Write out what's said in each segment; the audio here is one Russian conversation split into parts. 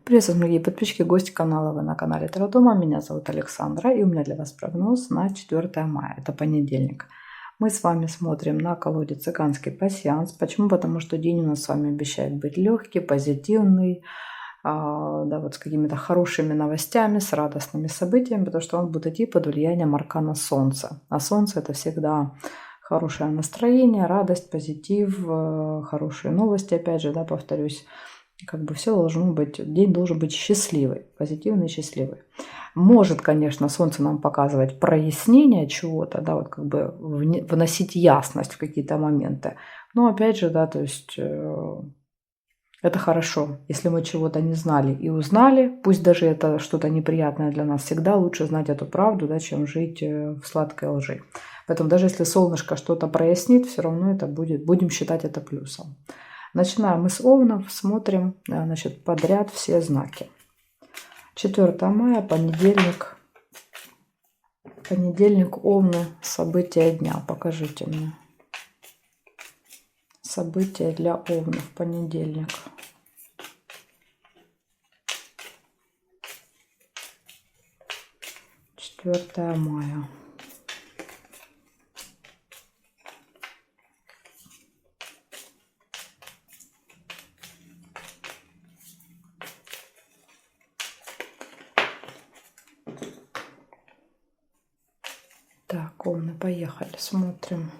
Приветствую, дорогие подписчики, гости канала. Вы на канале Таро Дома. Меня зовут Александра, и у меня для вас прогноз на 4 мая. Это понедельник. Мы с вами смотрим на колоде «Цыганский пасьянс». Почему? Потому что день у нас с вами обещает быть легкий, позитивный, да, вот с какими-то хорошими новостями, с радостными событиями, потому что он будет идти под влиянием аркана Солнца. А Солнце — это всегда хорошее настроение, радость, позитив, хорошие новости, опять же, да, повторюсь. Как бы все должно быть, день должен быть счастливый, позитивный, счастливый. Может, конечно, Солнце нам показывать прояснение чего-то, да, вот как бы вносить ясность в какие-то моменты. Но опять же, да, то есть это хорошо, если мы чего-то не знали и узнали, пусть даже это что-то неприятное для нас, всегда лучше знать эту правду, да, чем жить в сладкой лжи. Поэтому даже если солнышко что-то прояснит, все равно это будет, будем считать это плюсом. Начинаем мы с Овнов, смотрим, значит, подряд все знаки. 4 мая, понедельник. Понедельник, Овны, события дня. Покажите мне. События для Овнов, понедельник. Четвертое мая. Так, Овны, поехали, смотрим.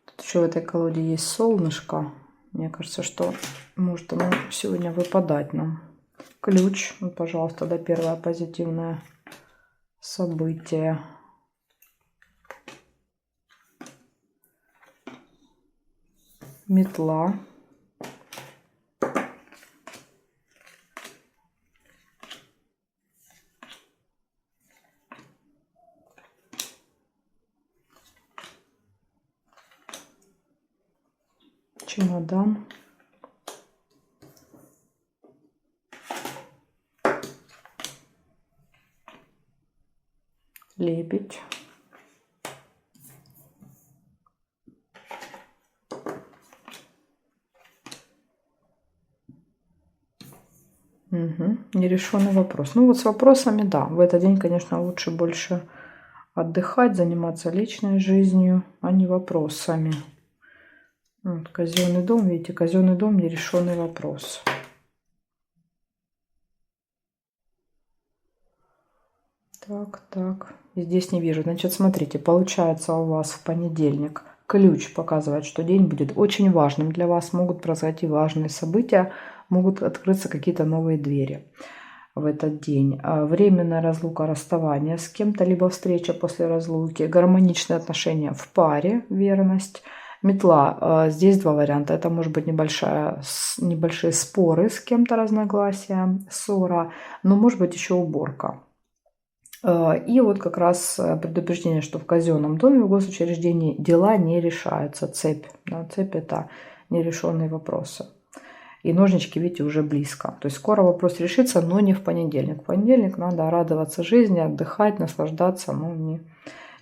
Тут еще в этой колоде есть солнышко. Мне кажется, что может оно сегодня выпадать нам. Ключ, вот, пожалуйста, да, первое позитивное событие. Метла. Чемодан. Лебедь. Угу. Нерешенный вопрос. Ну вот с вопросами, да, в этот день, конечно, лучше больше отдыхать, заниматься личной жизнью, а не вопросами. Вот, казенный дом, видите, казенный дом, нерешенный вопрос. Так, и здесь не вижу. Значит, смотрите, получается у вас в понедельник ключ показывает, что день будет очень важным для вас, могут произойти важные события, могут открыться какие-то новые двери в этот день. Временная разлука, расставание с кем-то, либо встреча после разлуки, гармоничные отношения в паре, верность. Метла. Здесь два варианта. Это может быть небольшие споры с кем-то, разногласия, ссора, но может быть еще уборка. И вот как раз предупреждение, что в казенном доме в госучреждении дела не решаются. Цепь. Да, цепь — это нерешенные вопросы. И ножнички, видите, уже близко. То есть скоро вопрос решится, но не в понедельник. В понедельник надо радоваться жизни, отдыхать, наслаждаться, но не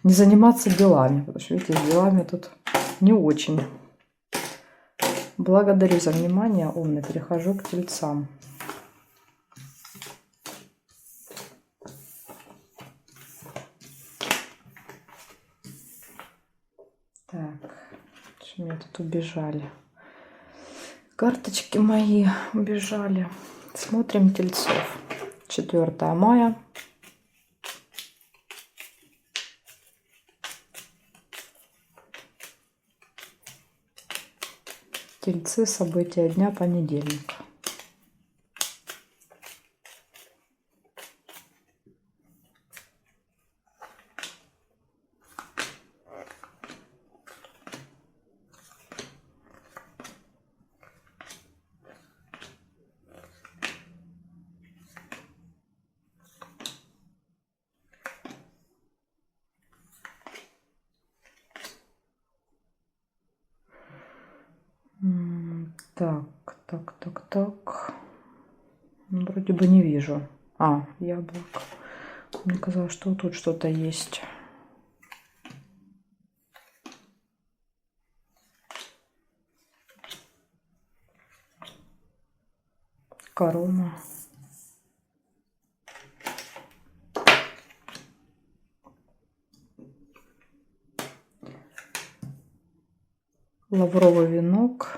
заниматься делами. Потому что, видите, с делами тут не очень. Благодарю за внимание, Овны. Перехожу к Тельцам. Так, что меня тут убежали? Карточки мои убежали. Смотрим Тельцов. 4 мая. Тельцы, события дня, понедельник. Так. Вроде бы не вижу. Яблоко. Мне казалось, что тут что-то есть. корона. Лавровый венок.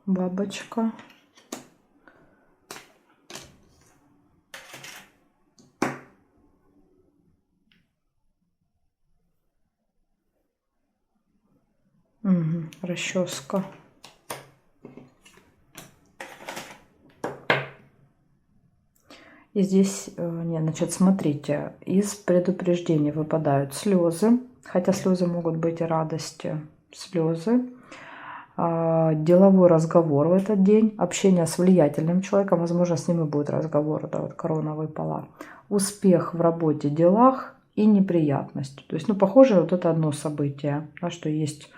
Бабочка. Угу, расческа. И здесь, нет, значит, смотрите, из предупреждений выпадают слезы, хотя слезы могут быть и радости, слезы, деловой разговор в этот день, общение с влиятельным человеком, возможно, с ним и будет разговор, да, вот корона выпала, успех в работе, делах и неприятность. То есть, ну, похоже, вот это одно событие, да, что есть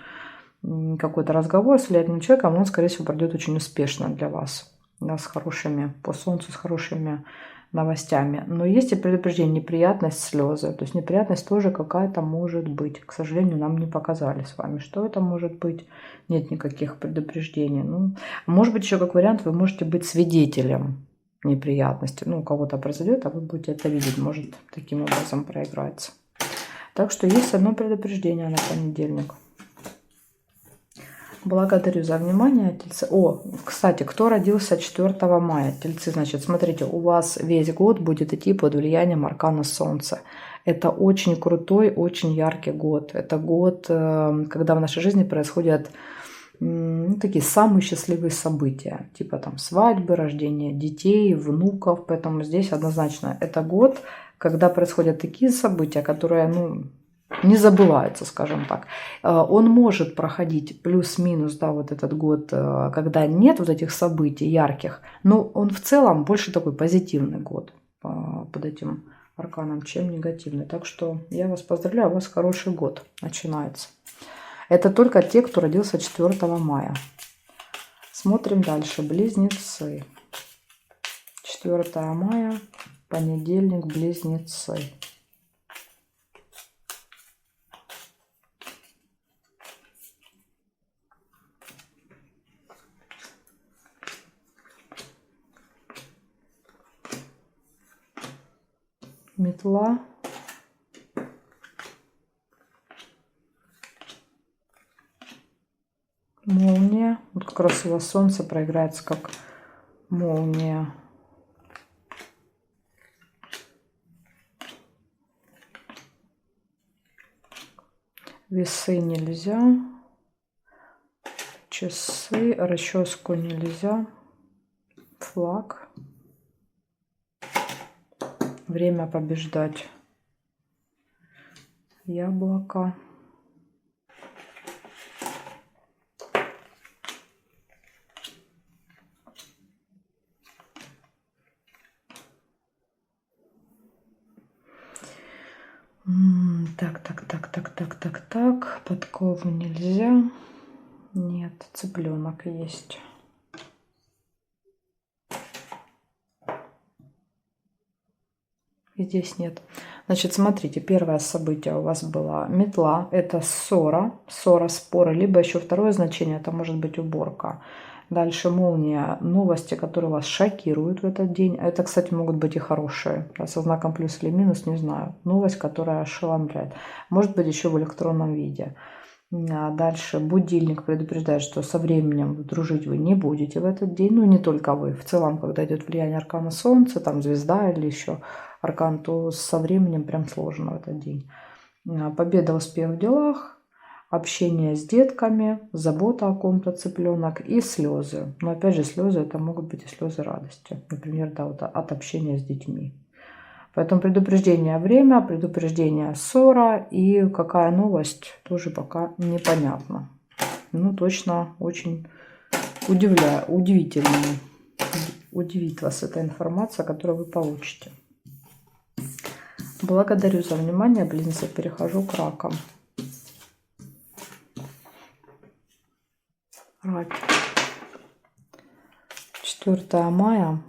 какой-то разговор с влиятельным человеком, он, скорее всего, пройдет очень успешно для вас, да, с хорошими, по солнцу, с хорошими новостями. Но есть и предупреждение, неприятность, слезы. То есть неприятность тоже какая-то может быть. К сожалению, нам не показали с вами, что это может быть. Нет никаких предупреждений. Ну, может быть, еще как вариант, вы можете быть свидетелем неприятности. Ну, у кого-то произойдет, а вы будете это видеть. Может таким образом проиграться. Так что есть одно предупреждение на понедельник. Благодарю за внимание, тельцы. О, кстати, кто родился 4 мая? Тельцы, значит, смотрите, у вас весь год будет идти под влиянием аркана Солнца. Это очень крутой, очень яркий год. Это год, когда в нашей жизни происходят такие самые счастливые события. Типа там свадьбы, рождение детей, внуков. Поэтому здесь однозначно это год, когда происходят такие события, которые, ну, не забывается, скажем так. Он может проходить плюс-минус, да, вот этот год, когда нет вот этих событий ярких, но он в целом больше такой позитивный год под этим арканом, чем негативный. Так что я вас поздравляю, у вас хороший год начинается. Это только те, кто родился 4 мая. Смотрим дальше. Близнецы. 4 мая, понедельник, близнецы. Метла. Молния. Вот как раз у вас солнце проиграется как молния. Весы нельзя. Часы. Расческу нельзя. Флаг. Время побеждать. Яблоко. Так. Подкову нельзя. Нет, цыпленок есть. Здесь нет. Значит, смотрите, первое событие у вас было метла. Это ссора, споры. Либо еще второе значение, это может быть уборка. Дальше молния, новости, которые вас шокируют в этот день. Это, кстати, могут быть и хорошие. Со знаком плюс или минус, не знаю. Новость, которая ошеломляет. Может быть еще в электронном виде. Дальше будильник предупреждает, что со временем дружить вы не будете в этот день. Ну, не только вы. В целом, когда идет влияние аркана Солнца, там звезда или еще аркан, то со временем прям сложно в этот день. Победа, успех в делах, общение с детками, забота о ком-то, цыпленок и слезы. Но опять же, слезы это могут быть и слезы радости. Например, да, вот от общения с детьми. Поэтому предупреждение время, предупреждение ссора и какая новость тоже пока непонятно. Ну, точно очень удивительно. Удивит вас эта информация, которую вы получите. Благодарю за внимание, близнецы. Перехожу к ракам. Раки. 4 мая.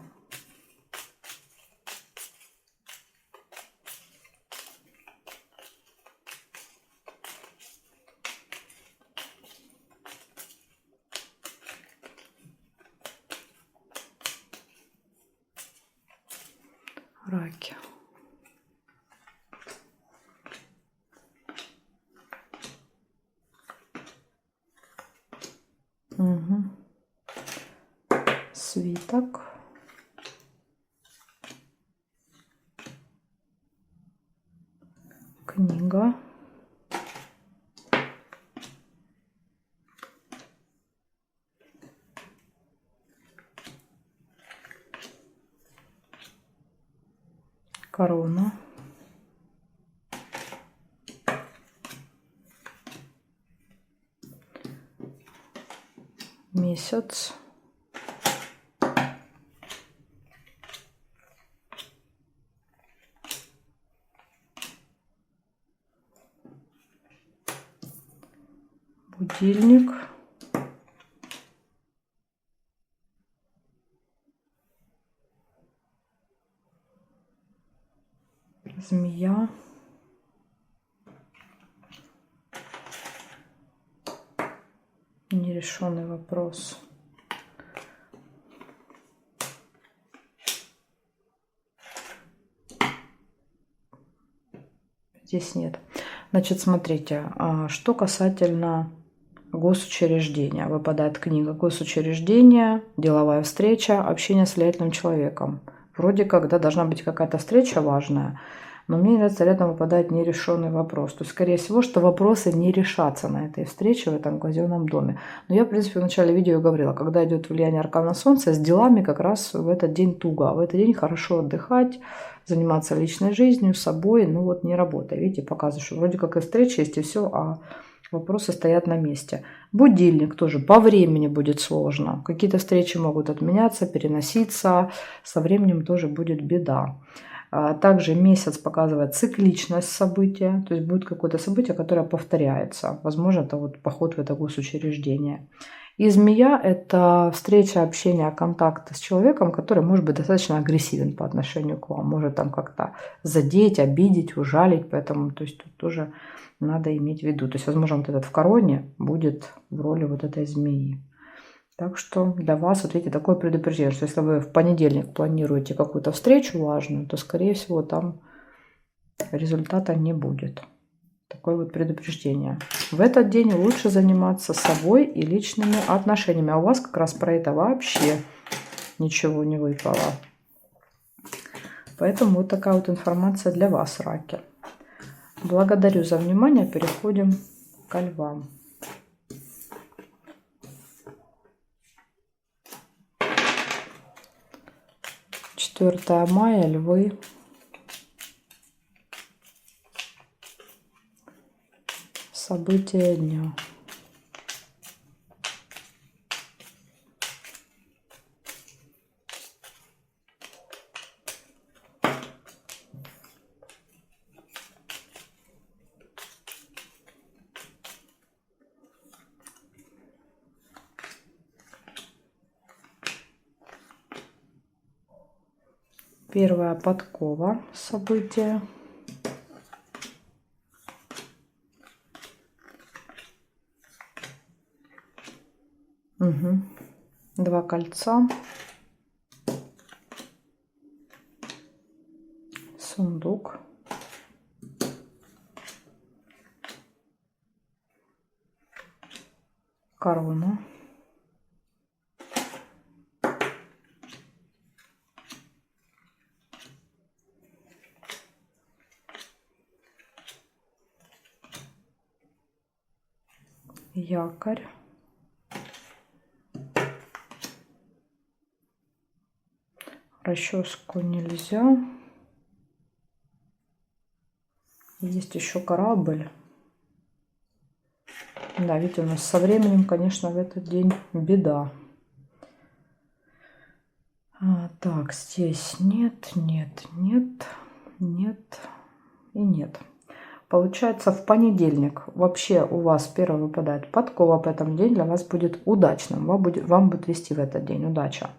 Раки. Угу. Свиток. Книга. Корона. Месяц. Будильник. Змея. Нерешенный вопрос. Здесь нет. Значит, смотрите, что касательно госучреждения. Выпадает книга госучреждения, деловая встреча, общение с влиятельным человеком. Вроде как, да, должна быть какая-то встреча важная, но мне нравится, рядом выпадает нерешенный вопрос. То есть, скорее всего, что вопросы не решатся на этой встрече в этом казенном доме. Но я, в принципе, в начале видео говорила, когда идет влияние аркана Солнца, с делами как раз в этот день туго. В этот день хорошо отдыхать, заниматься личной жизнью, собой, ну вот не работа. Видите, показываю, что вроде как и встреча есть, и все, а вопросы стоят на месте. Будильник тоже по времени будет сложно. Какие-то встречи могут отменяться, переноситься. Со временем тоже будет беда. Также месяц показывает цикличность события. То есть будет какое-то событие, которое повторяется. Возможно, это вот поход в это госучреждение. И змея – это встреча, общение, контакт с человеком, который может быть достаточно агрессивен по отношению к вам. Может там как-то задеть, обидеть, ужалить. Поэтому то есть, тут тоже надо иметь в виду. То есть, возможно, вот этот в короне будет в роли вот этой змеи. Так что для вас, вот видите, такое предупреждение, что если вы в понедельник планируете какую-то встречу важную, то, скорее всего, там результата не будет. Такое вот предупреждение. В этот день лучше заниматься собой и личными отношениями. А у вас как раз про это вообще ничего не выпало. Поэтому вот такая вот информация для вас, раки. Благодарю за внимание. Переходим к львам. Четвертое мая, львы. События дня. Первая подкова, события. Угу. Два кольца. Сундук. Корона. Якорь. Расческу нельзя. Есть еще корабль. Да, видите, у нас со временем, конечно, в этот день беда. Так, здесь нет, нет, нет, нет и нет. Получается, в понедельник вообще у вас первый выпадает подкова, поэтому день для вас будет удачным. Вам будет вести в этот день удача.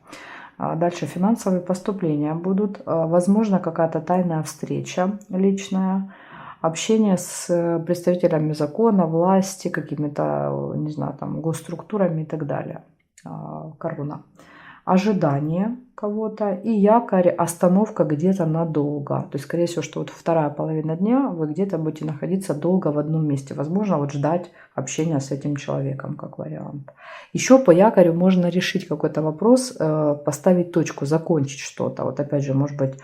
Дальше финансовые поступления будут. Возможно, какая-то тайная встреча личная. Общение с представителями закона, власти, какими-то, не знаю, там, госструктурами и так далее. Корона. ожидание кого-то, и якорь, остановка где-то надолго. То есть, скорее всего, что вот вторая половина дня вы где-то будете находиться долго в одном месте. Возможно, вот ждать общения с этим человеком, как вариант. Еще по якорю можно решить какой-то вопрос, поставить точку, закончить что-то. Вот опять же, может быть,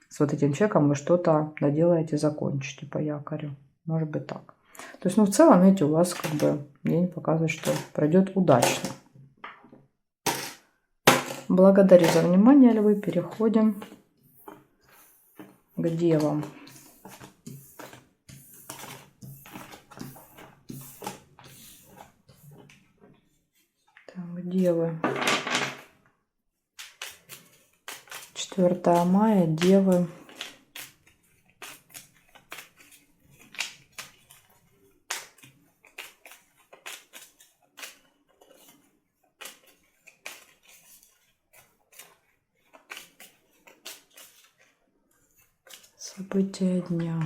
с вот этим человеком вы что-то доделаете, закончите по якорю. Может быть так. То есть, ну, в целом, видите, у вас как бы день показывает, что пройдет удачно. Благодарю за внимание, львы. Переходим к девам. Так, девы. 4 мая, девы. События дня.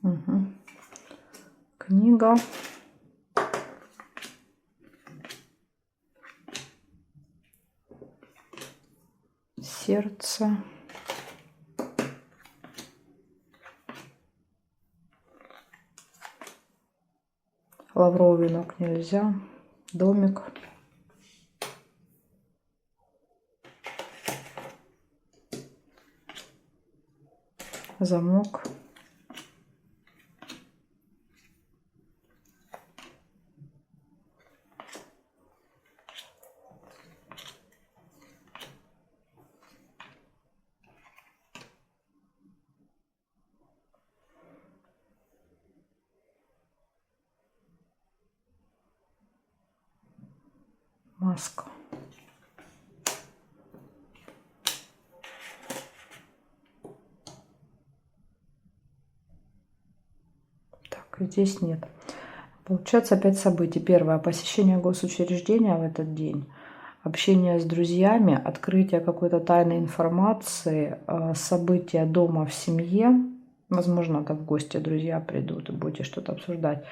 Угу. Книга. Сердце. Лавровый венок нельзя. Домик. Замок. Маска. Так, здесь нет. Получается 5 событий. Первое. Посещение госучреждения в этот день. Общение с друзьями. Открытие какой-то тайной информации. События дома в семье. Возможно, там в гости друзья придут и будете что-то обсуждать.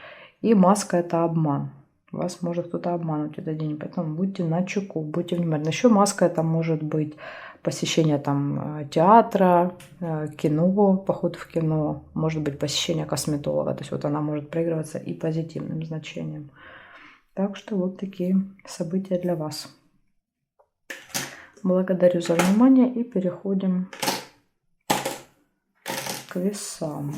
И маска – это обман. Вас может кто-то обмануть в этот день, поэтому будьте начеку, будьте внимательны. Еще маска это может быть посещение там театра, кино, поход в кино, может быть посещение косметолога. То есть вот она может проигрываться и позитивным значением. Так что вот такие события для вас. Благодарю за внимание и переходим к весам.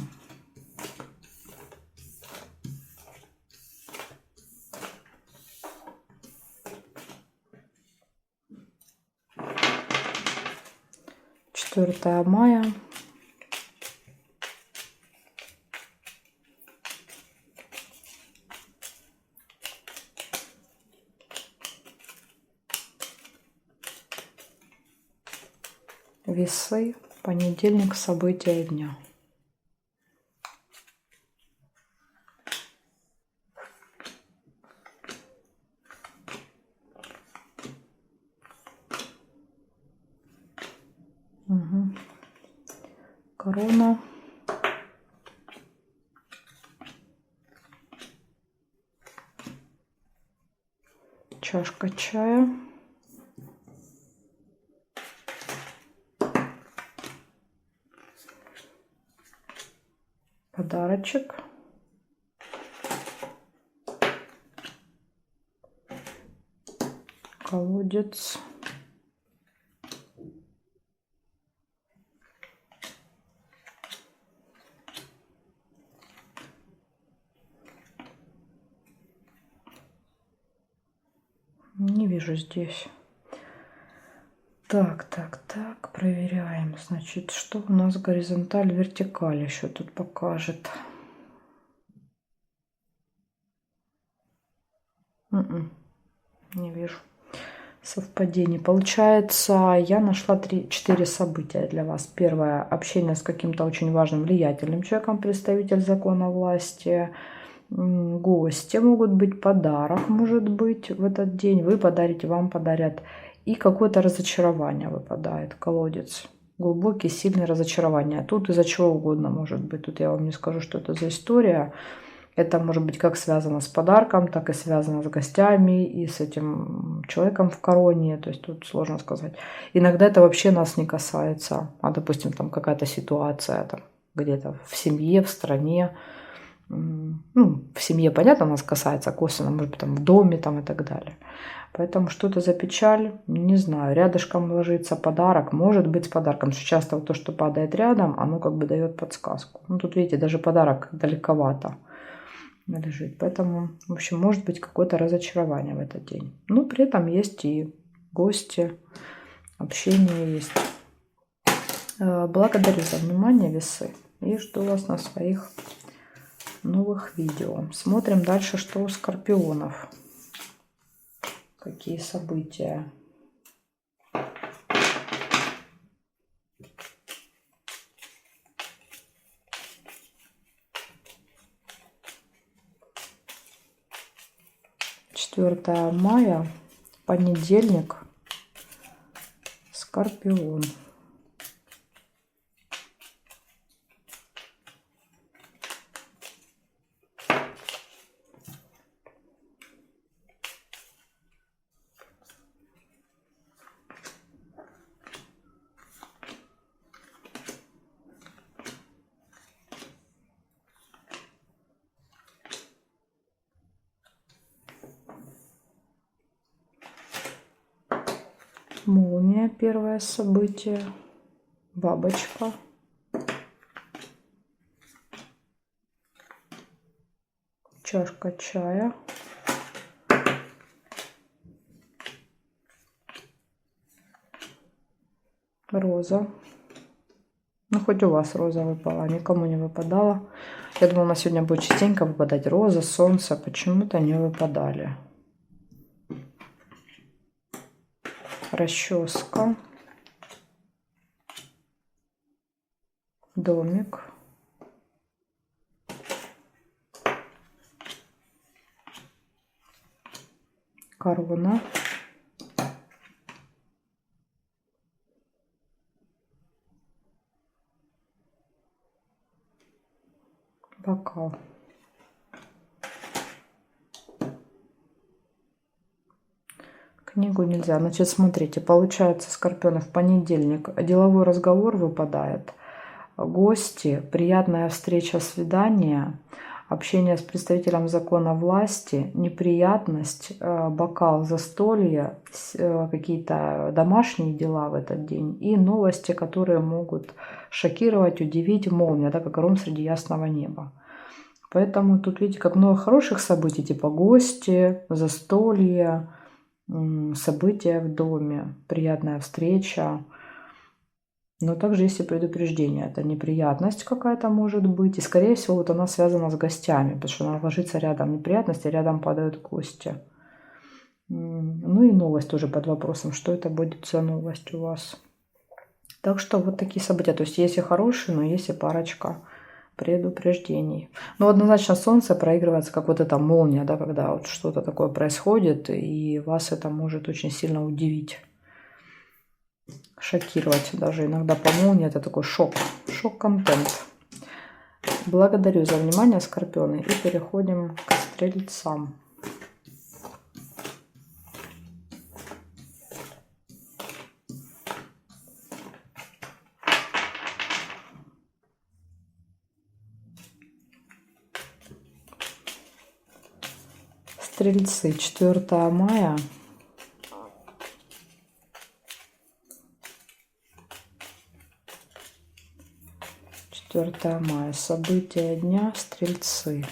Четвертое мая. Весы. Понедельник. События дня. Угу. Корона. Чашка чая. Подарочек. Колодец. Не вижу здесь. Так, проверяем. Значит, что у нас горизонталь, вертикаль еще тут покажет. Не вижу совпадений. Получается, я нашла 4 события для вас. Первое. Общение с каким-то очень важным, влиятельным человеком, представитель закона власти. Гости могут быть, подарок может быть в этот день. Вы подарите, вам подарят. И какое-то разочарование выпадает. Колодец. глубокие, сильные разочарования. Тут из-за чего угодно может быть. Тут я вам не скажу, что это за история. Это может быть как связано с подарком, так и связано с гостями и с этим человеком в короне. То есть тут сложно сказать. Иногда это вообще нас не касается. А, допустим, там какая-то ситуация там, где-то в семье, в стране. Ну, в семье, понятно, нас касается косвенно, может быть, там в доме там, и так далее. Поэтому что это за печаль, не знаю. Рядышком ложится подарок, может быть с подарком. Часто вот то, что падает рядом, оно как бы дает подсказку. Ну, тут, видите, даже подарок далековато лежит. Поэтому, в общем, может быть какое-то разочарование в этот день. Но при этом есть и гости, общение есть. Благодарю за внимание, весы. И жду вас на своих новых видео. Смотрим дальше, что у скорпионов. Какие события. Четвертое мая, понедельник, скорпион. Молния, первое событие. Бабочка. Чашка чая. Роза. Ну, хоть у вас роза выпала, никому не выпадала. Я думала, на сегодня будет частенько выпадать роза, солнце. Почему-то не выпадали. Расческа. Домик. Корона. Бокал. Книгу нельзя. Значит, смотрите, получается, скорпионы, в понедельник деловой разговор выпадает. Гости, приятная встреча, свидание, общение с представителем закона власти, неприятность, бокал, застолье, какие-то домашние дела в этот день и новости, которые могут шокировать, удивить, молния, да, как гром среди ясного неба. Поэтому тут, видите, как много хороших событий, типа гости, застолье, события в доме, приятная встреча. Но также есть и предупреждение. Это неприятность какая-то может быть. И, скорее всего, вот она связана с гостями, потому что она ложится рядом неприятности, рядом падают гости. Ну и новость тоже под вопросом, что это будет за новость у вас. Так что вот такие события. То есть есть и хорошие, но есть и парочка предупреждений. Но однозначно солнце проигрывается как вот эта молния, да, когда вот что-то такое происходит, и вас это может очень сильно удивить. Шокировать даже иногда по молнии. Это такой шок. Шок-контент. Благодарю за внимание, скорпионы. И переходим к стрельцам. Стрельцы. 4 мая. Мая. События дня. Стрельцы.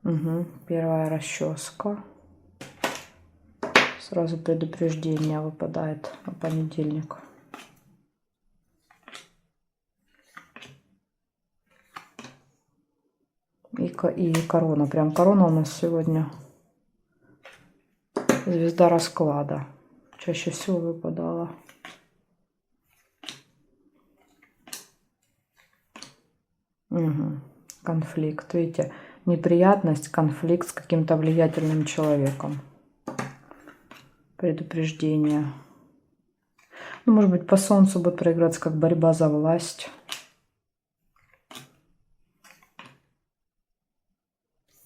Угу. Первая расческа. Сразу предупреждение выпадает на понедельник. и корона. Прям корона у нас сегодня. Звезда расклада. Чаще всего выпадала. Угу. Конфликт. Видите, неприятность, конфликт с каким-то влиятельным человеком. Предупреждение. Ну, может быть, по солнцу будет проиграться как борьба за власть.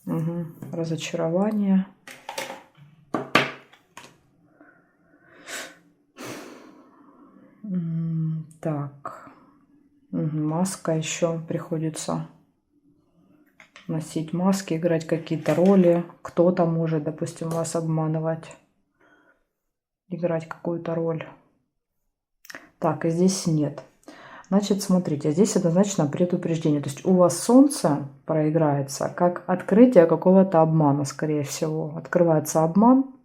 Угу. Разочарование. Так. Угу. Маска еще приходится носить маски, играть какие-то роли. Кто-то может, допустим, вас обманывать. Играть какую-то роль. Так, и здесь нет. Значит, смотрите, здесь однозначно предупреждение. То есть у вас солнце проиграется как открытие какого-то обмана, скорее всего. Открывается обман,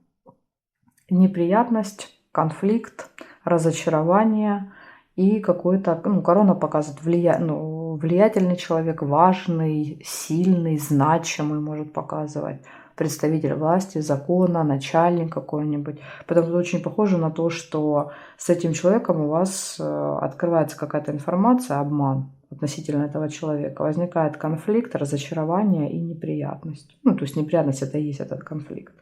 неприятность, конфликт, разочарование и какой-то, ну, корона показывает влиятельный человек, важный, сильный, значимый может показывать. Представитель власти, закона, начальник какой-нибудь. Потому что очень похоже на то, что с этим человеком у вас открывается какая-то информация, обман относительно этого человека. Возникает конфликт, разочарование и неприятность. Ну, то есть неприятность — это и есть этот конфликт.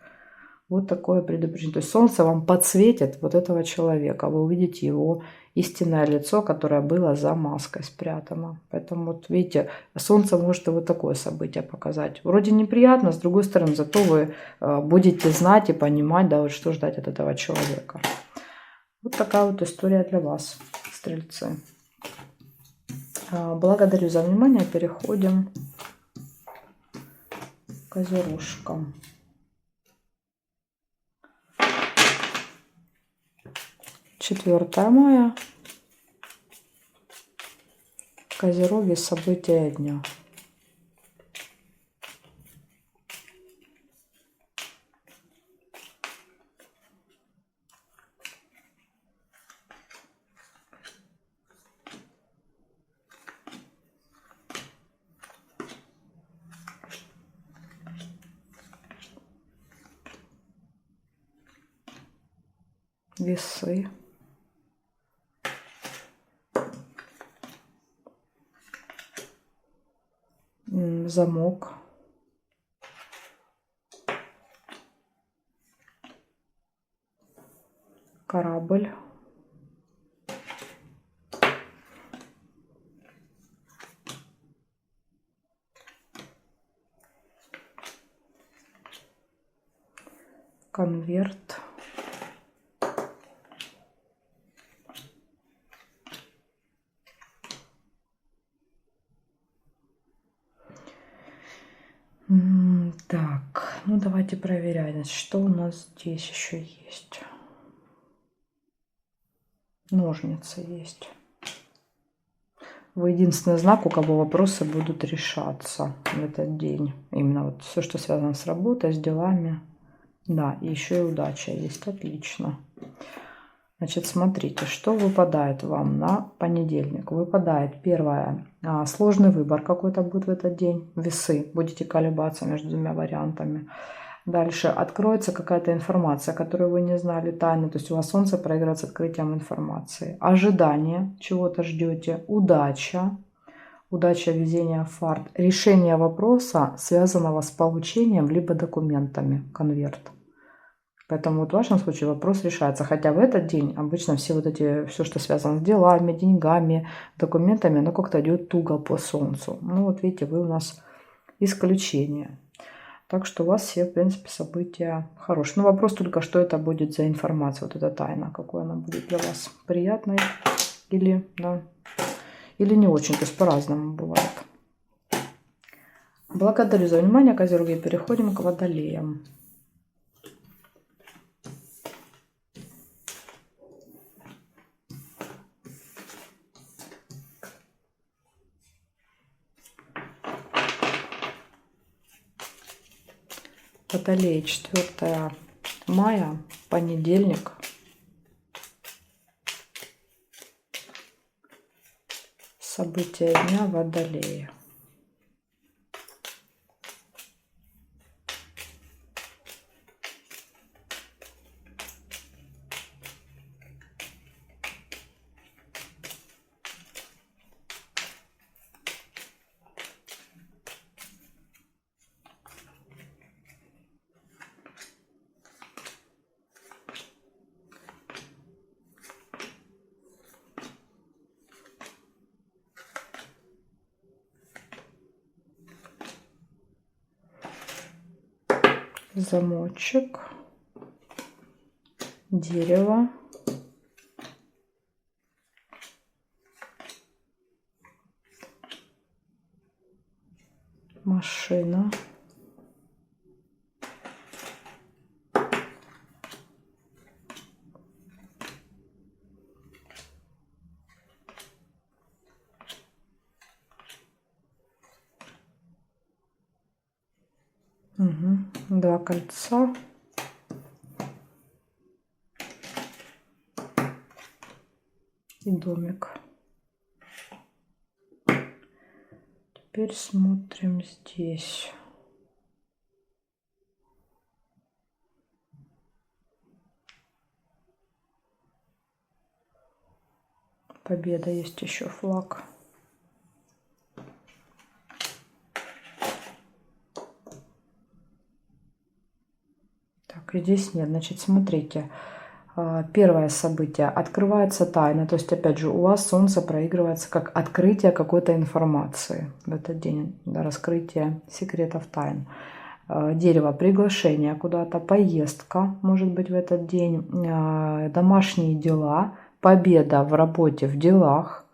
Вот такое предупреждение. То есть солнце вам подсветит вот этого человека. Вы увидите его истинное лицо, которое было за маской спрятано. Поэтому вот видите, солнце может и вот такое событие показать. Вроде неприятно, с другой стороны, зато вы будете знать и понимать, да, вот что ждать от этого человека. Вот такая вот история для вас, стрельцы. Благодарю за внимание. Переходим к козерожкам. 4 мая. Козероги. События дня. Весы. Замок. Корабль. Конверт. Так, ну давайте проверять, значит, что у нас здесь еще есть. Ножницы есть. Вы единственный знак, у кого вопросы будут решаться в этот день. Именно вот все, что связано с работой, с делами. Да, и еще и удача есть. Отлично. Значит, смотрите, что выпадает вам на понедельник. Выпадает первое. Сложный выбор какой-то будет в этот день. Весы. Будете колебаться между двумя вариантами. Дальше откроется какая-то информация, которую вы не знали, тайна. То есть у вас солнце проиграет с открытием информации. Ожидание. Чего-то ждете. Удача. Удача, везение, фарт. Решение вопроса, связанного с получением либо документами. Конверт. Поэтому вот в вашем случае вопрос решается. Хотя в этот день обычно все, что связано с делами, деньгами, документами, оно как-то идет туго по солнцу. Ну вот видите, вы у нас исключение. Так что у вас все, в принципе, события хорошие. Но вопрос только, что это будет за информация, вот эта тайна, какой она будет для вас. Приятной или, да, или не очень, то есть по-разному бывает. Благодарю за внимание, козероги. Переходим к водолеям. Водолей, 4 мая, понедельник. События дня Водолея. замочек, дерево, машина, два кольца, и домик. Теперь смотрим здесь. Победа, есть еще флаг. Так, и здесь нет. Значит, смотрите. Первое событие. Открывается тайна. То есть, опять же, у вас солнце проигрывается как открытие какой-то информации в этот день. Да, раскрытие секретов тайн. Дерево, приглашение куда-то, поездка, может быть, в этот день. Домашние дела, победа в работе, в делах.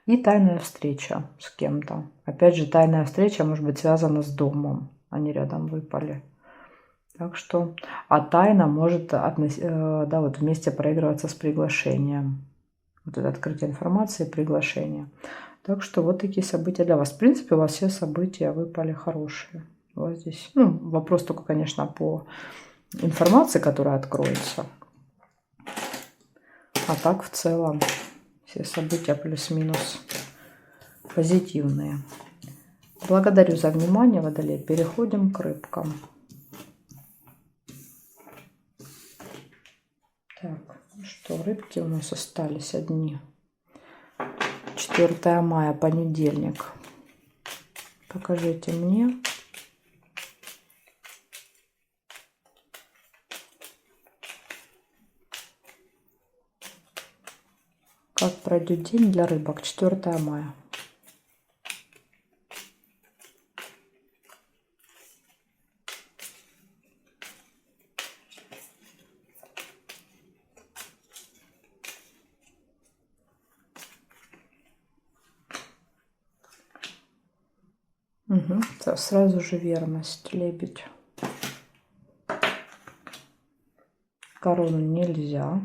И тайная встреча с кем-то. Опять же, тайная встреча может быть связана с домом. Они рядом выпали. Так что, а тайна может да, вот вместе проигрываться с приглашением. Вот это открытие информации, приглашение. Так что вот такие события для вас. В принципе, у вас все события выпали хорошие. Вот здесь, ну, вопрос только, конечно, по информации, которая откроется. А так в целом все события плюс-минус позитивные. Благодарю за внимание, Водолей. Переходим к рыбкам. Так, что, рыбки у нас остались одни. 4 мая, понедельник. Покажите мне. Как пройдет день для рыбок? 4 мая. Угу. Сразу же верность, лебедь. Корону нельзя.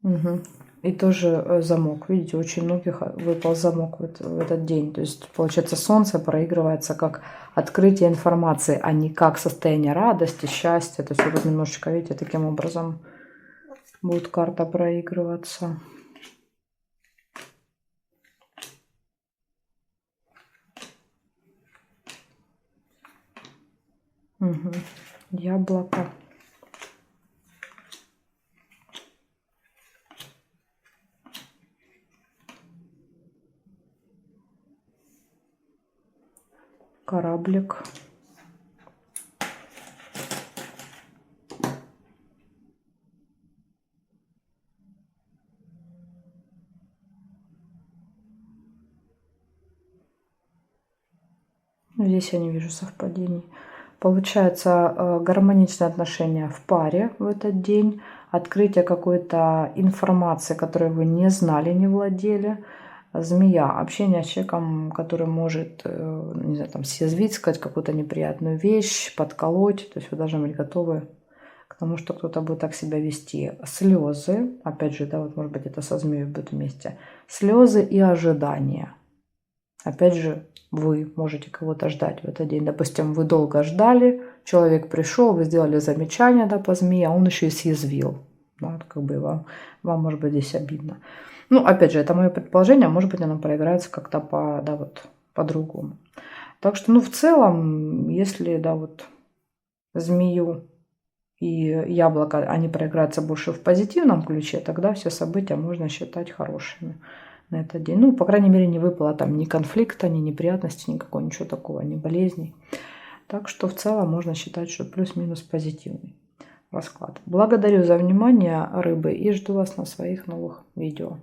Угу. И тоже замок. Видите, очень многих выпал замок в этот день. То есть, получается, солнце проигрывается как открытие информации, а не как состояние радости, счастья. То есть, вот немножечко, видите, таким образом будет карта проигрываться. Угу. Яблоко. Кораблик. Здесь я не вижу совпадений. Получается, гармоничные отношения в паре в этот день. Открытие какой-то информации, которой вы не знали, не владели. Змея. Общение с человеком, который может, не знаю, там, съязвить, сказать какую-то неприятную вещь, подколоть. То есть вы должны быть готовы к тому, что кто-то будет так себя вести. Слезы. Опять же, да, вот может быть это со змеей будет вместе. Слезы и ожидания. Опять же, вы можете кого-то ждать в этот день. Допустим, вы долго ждали, человек пришел, вы сделали замечание, да, по змее, а он еще и съязвил. Да, как бы вам может быть здесь обидно. Ну, опять же, это мое предположение, может быть, оно проиграется как-то да, вот, по-другому. Так что, ну, в целом, если, да, вот, змею и яблоко, они проиграются больше в позитивном ключе, тогда все события можно считать хорошими на этот день. Ну, по крайней мере, не выпало там ни конфликта, ни неприятностей, никакого, ничего такого, ни болезней. Так что в целом можно считать, что плюс-минус позитивный расклад. Благодарю за внимание, рыбы, и жду вас на своих новых видео.